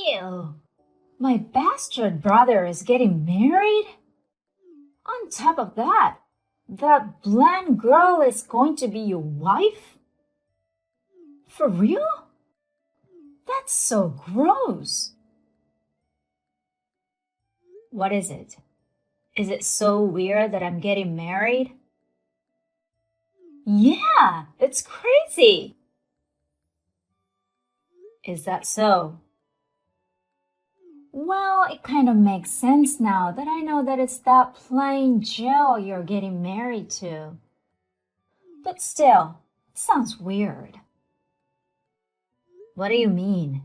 Ew, my bastard brother is getting married? On top of that, that blonde girl is going to be your wife? For real? That's so gross. What is it? Is it so weird that I'm getting married? Yeah, it's crazy. Is that so? Well, it kind of makes sense now that I know that it's that plain Jill you're getting married to. But still, it sounds weird. What do you mean?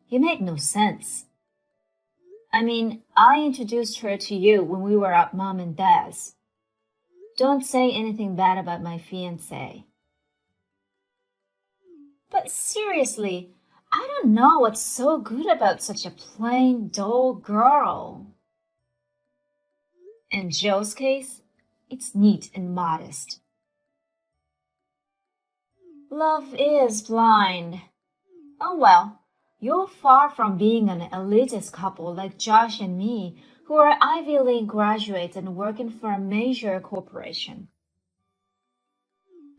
You make no sense. I mean, I introduced her to you when we were at Mom and Dad's. Don't say anything bad about my fiancé. But seriously, I don't know what's so good about such a plain, dull girl. In Jill's case, it's neat and modest. Love is blind. Oh well, you're far from being an elitist couple like Josh and me, who are Ivy League graduates and working for a major corporation.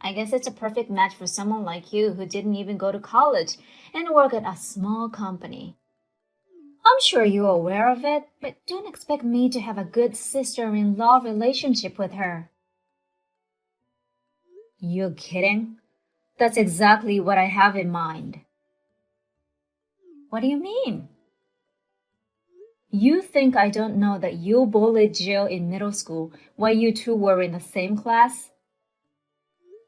I guess it's a perfect match for someone like you who didn't even go to college and work at a small company. I'm sure you're aware of it, but don't expect me to have a good sister-in-law relationship with her. You kidding? That's exactly what I have in mind. What do you mean? You think I don't know that you bullied Jill in middle school while you two were in the same class?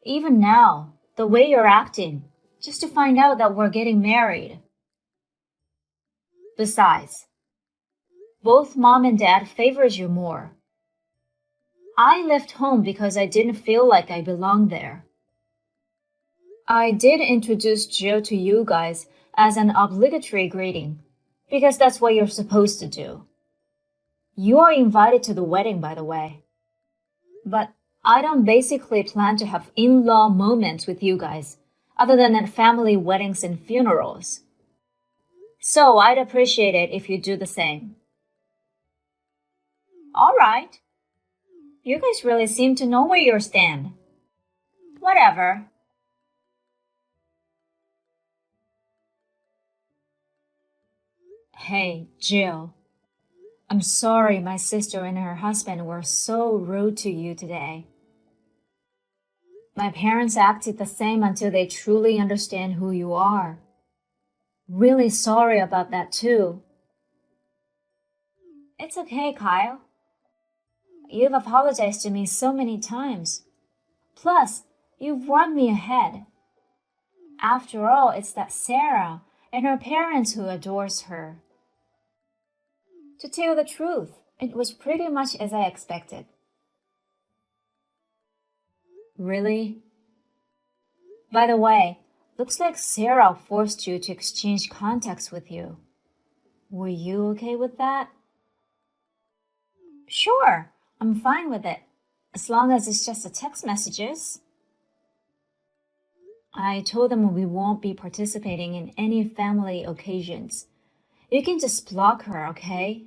Even now, the way you're acting, just to find out that we're getting married. Besides, both Mom and Dad favored you more. I left home because I didn't feel like I belonged there. I did introduce Jill to you guys as an obligatory greeting, because that's what you're supposed to do. You are invited to the wedding, by the way. But I don't basically plan to have in-law moments with you guys, other than at family weddings and funerals. So I'd appreciate it if you do the same. All right. You guys really seem to know where you stand. Whatever. Hey, Jill. I'm sorry my sister and her husband were so rude to you today. My parents acted the same until they truly understand who you are. Really sorry about that too. It's okay, Kyle. You've apologized to me so many times. Plus, you've won me ahead. After all, it's that Sarah and her parents who adores her. To tell the truth, it was pretty much as I expected. Really? By the way, looks like Sarah forced you to exchange contacts with you. Were you okay with that? Sure, I'm fine with it, as long as it's just the text messages. I told them we won't be participating in any family occasions. You can just block her, okay?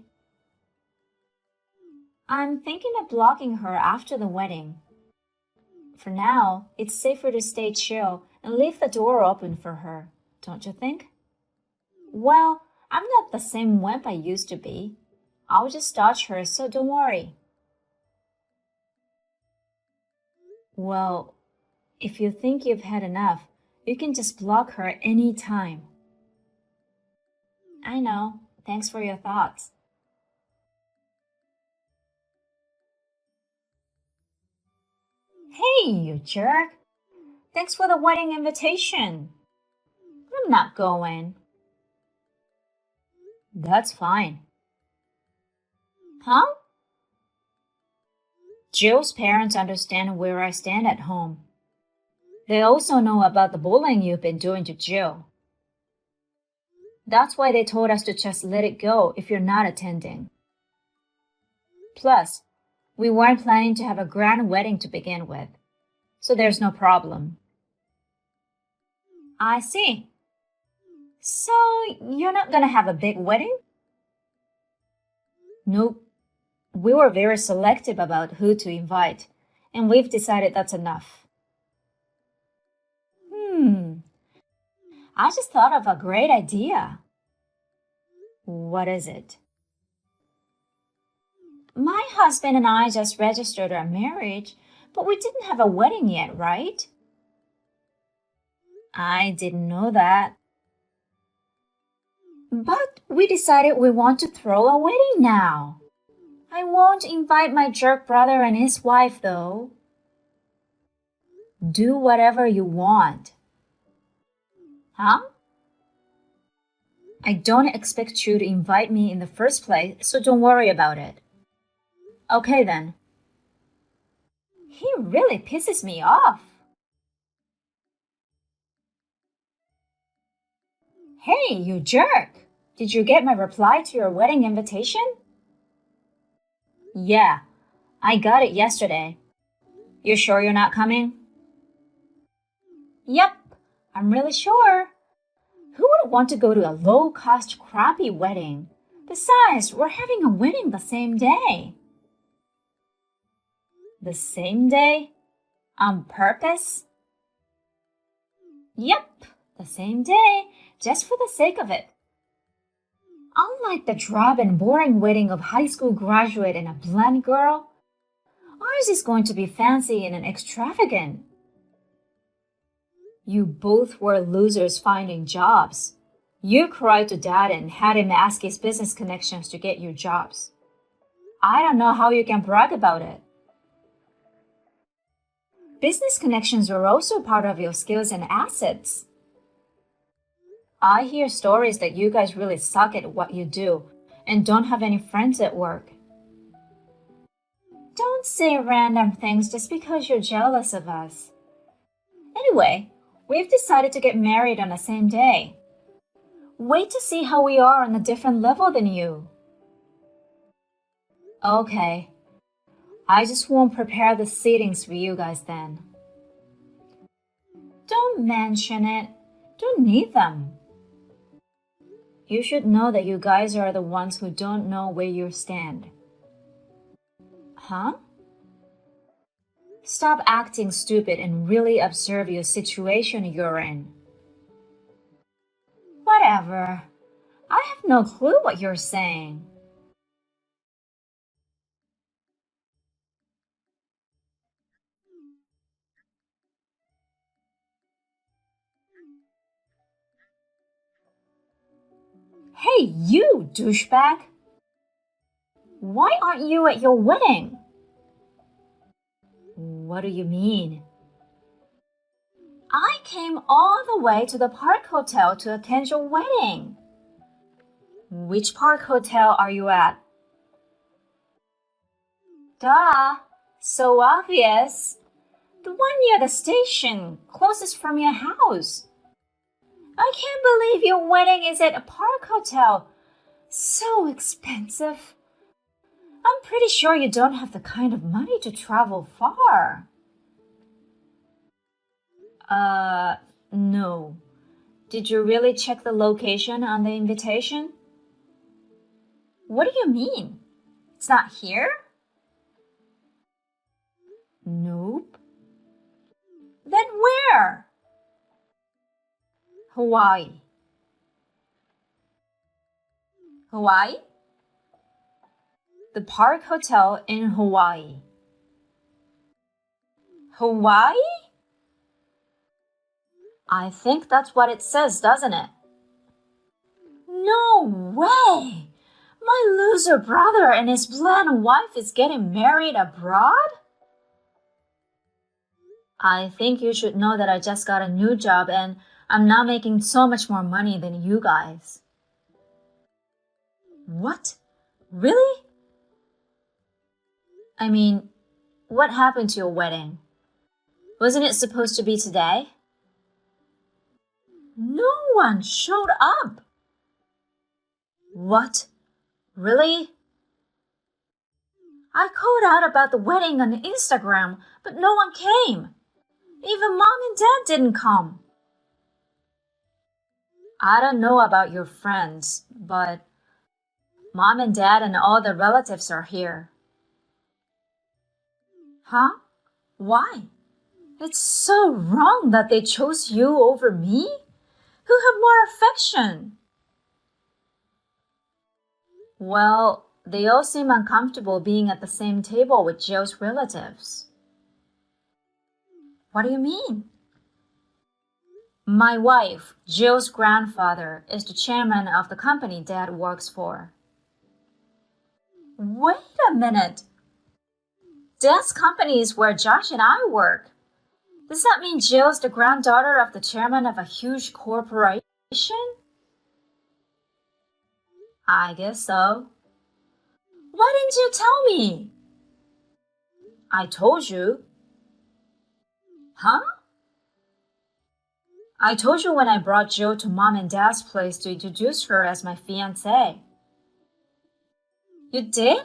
I'm thinking of blocking her after the wedding. For now, it's safer to stay chill and leave the door open for her, don't you think? Well, I'm not the same wimp I used to be. I'll just dodge her, so don't worry. Well, if you think you've had enough, you can just block her any time. I know. Thanks for your thoughts. Hey, you jerk. Thanks for the wedding invitation. I'm not going. That's fine. Huh? Jill's parents understand where I stand at home. They also know about the bullying you've been doing to Jill. That's why they told us to just let it go if you're not attending. Plus, we weren't planning to have a grand wedding to begin with, so there's no problem. I see. So, you're not gonna have a big wedding? Nope. We were very selective about who to invite, and we've decided that's enough. Hmm, I just thought of a great idea. What is it? My husband and I just registered our marriage, but we didn't have a wedding yet, right? I didn't know that. But we decided we want to throw a wedding now. I won't invite my jerk brother and his wife, though. Do whatever you want. Huh? I don't expect you to invite me in the first place, so don't worry about it. Okay then. He really pisses me off. Hey, you jerk! Did you get my reply to your wedding invitation? Yeah, I got it yesterday. You sure you're not coming? Yep, I'm really sure. Who would want to go to a low-cost, crappy wedding? Besides, we're having a wedding the same day. The same day? On purpose? Yep, the same day, just for the sake of it. Unlike the drab and boring wedding of high school graduate and a blonde girl, ours is going to be fancy and extravagant. You both were losers finding jobs. You cried to dad and had him ask his business connections to get you jobs. I don't know how you can brag about it. Business connections are also part of your skills and assets. I hear stories that you guys really suck at what you do and don't have any friends at work. Don't say random things just because you're jealous of us. Anyway, we've decided to get married on the same day. Wait to see how we are on a different level than you. Okay, I just won't prepare the seatings for you guys then. Don't mention it. Don't need them. You should know that you guys are the ones who don't know where you stand. Huh? Stop acting stupid and really observe your situation you're in. Whatever. I have no clue what you're saying. Hey, you douchebag! Why aren't you at your wedding? What do you mean? I came all the way to the Park Hotel to attend your wedding. Which Park Hotel are you at? Duh, so obvious. The one near the station, closest from your house. I can't believe your wedding is at a Park Hotel. So expensive. I'm pretty sure you don't have the kind of money to travel far. No. Did you really check the location on the invitation? What do you mean? It's not here? Nope. Then where? Hawaii. Hawaii? The Park Hotel in Hawaii. Hawaii? I think that's what it says, doesn't it? No way! My loser brother and his blonde wife is getting married abroad? I think you should know that I just got a new job and I'm now making so much more money than you guys. What? Really? I mean, what happened to your wedding? Wasn't it supposed to be today? No one showed up. What? Really? I called out about the wedding on Instagram, but no one came. Even mom and dad didn't come. I don't know about your friends, but Mom and Dad and all the relatives are here. Huh? Why? It's so wrong that they chose you over me? Who have more affection? Well, they all seem uncomfortable being at the same table with Joe's relatives. What do you mean? My wife, Joe's grandfather, is the chairman of the company Dad works for. Wait a minute. Dad's company is where Josh and I work. Does that mean Jill's the granddaughter of the chairman of a huge corporation? I guess so. Why didn't you tell me? I told you. Huh? I told you when I brought Jill to Mom and Dad's place to introduce her as my fiancée. You did?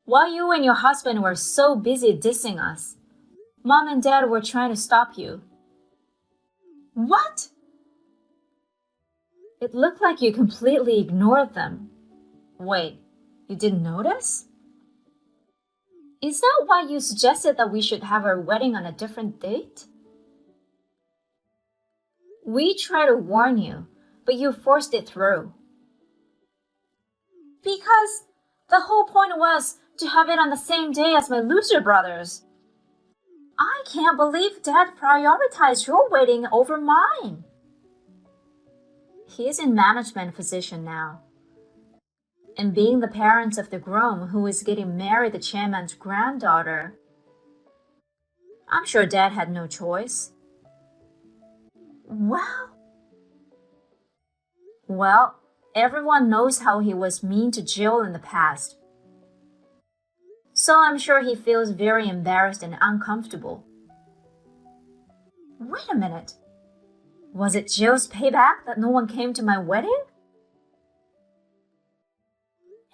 While you and your husband were so busy dissing us, Mom and Dad were trying to stop you. What? It looked like you completely ignored them. Wait, you didn't notice? Is that why you suggested that we should have our wedding on a different date? We tried to warn you, but you forced it through. Because the whole point was to have it on the same day as my loser brothers. I can't believe Dad prioritized your wedding over mine. He's in management position now. And being the parents of the groom who is getting married the chairman's granddaughter, I'm sure Dad had no choice. Well, everyone knows how he was mean to Jill in the past. So I'm sure he feels very embarrassed and uncomfortable. Wait a minute. Was it Jill's payback that no one came to my wedding?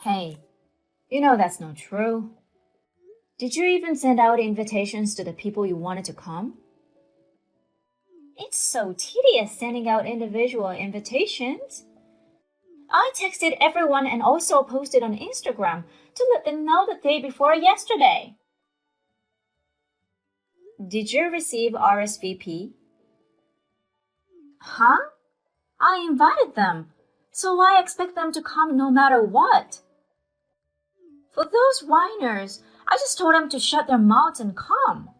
Hey, you know that's not true. Did you even send out invitations to the people you wanted to come? It's so tedious sending out individual invitations. I texted everyone and also posted on Instagram to let them know the day before yesterday. Did you receive RSVP? Huh? I invited them, so I expect them to come no matter what. For those whiners, I just told them to shut their mouths and come.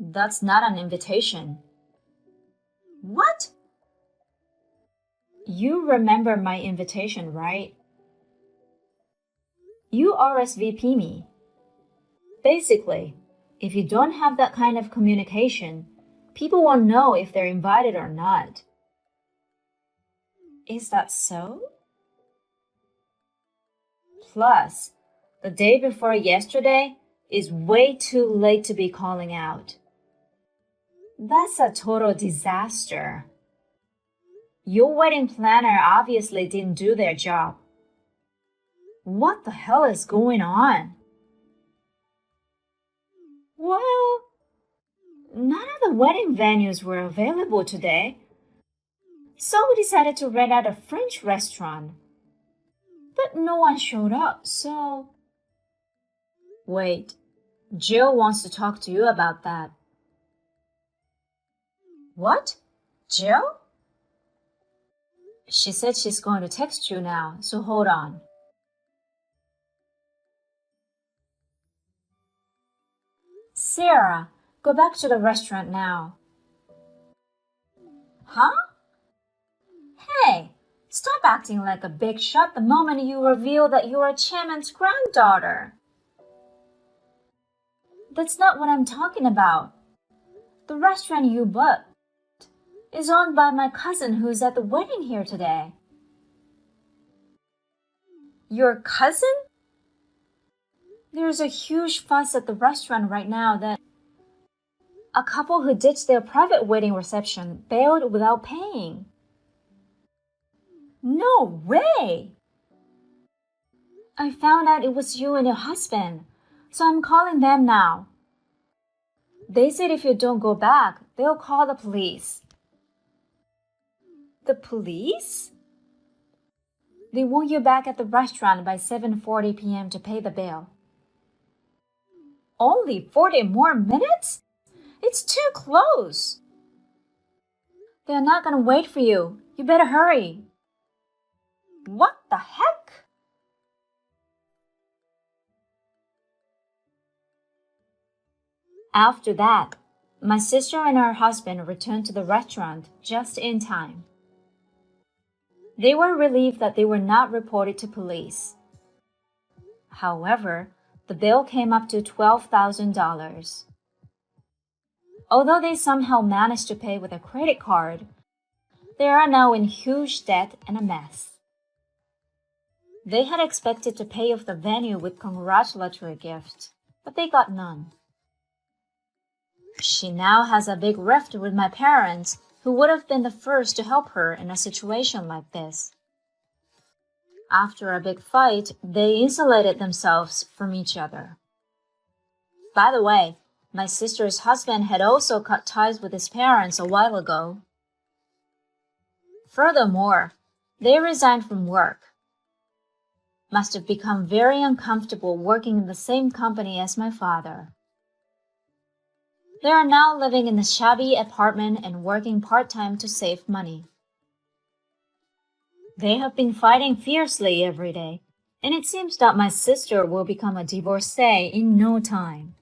That's not an invitation. What? You remember my invitation, right? You RSVP me. Basically, if you don't have that kind of communication, people won't know if they're invited or not. Is that so? Plus, the day before yesterday is way too late to be calling out. That's a total disaster. Your wedding planner obviously didn't do their job. What the hell is going on? Well, none of the wedding venues were available today, so we decided to rent out a French restaurant. But no one showed up, so... Wait, Jill wants to talk to you about that. What? Jill? She said she's going to text you now, so hold on. Sarah, go back to the restaurant now. Huh? Hey, stop acting like a big shot the moment you reveal that you're a chairman's granddaughter. That's not what I'm talking about. The restaurant you booked is owned by my cousin who's at the wedding here today. Your cousin? There's a huge fuss at the restaurant right now that a couple who ditched their private wedding reception bailed without paying. No way! I found out it was you and your husband, so I'm calling them now. They said if you don't go back, they'll call the police. The police? They want you back at the restaurant by 7:40 p.m. to pay the bill. Only 40 more minutes? It's too close. They're not gonna wait for you. You better hurry. What the heck? After that, my sister and her husband returned to the restaurant just in time. They were relieved that they were not reported to police. However, the bill came up to $12,000. Although they somehow managed to pay with a credit card, they are now in huge debt and a mess. They had expected to pay off the venue with congratulatory gifts, but they got none. She now has a big rift with my parents, who would have been the first to help her in a situation like this. After a big fight, they insulated themselves from each other. By the way, my sister's husband had also cut ties with his parents a while ago. Furthermore, they resigned from work. Must have become very uncomfortable working in the same company as my father. They are now living in a shabby apartment and working part-time to save money. They have been fighting fiercely every day, and it seems that my sister will become a divorcee in no time.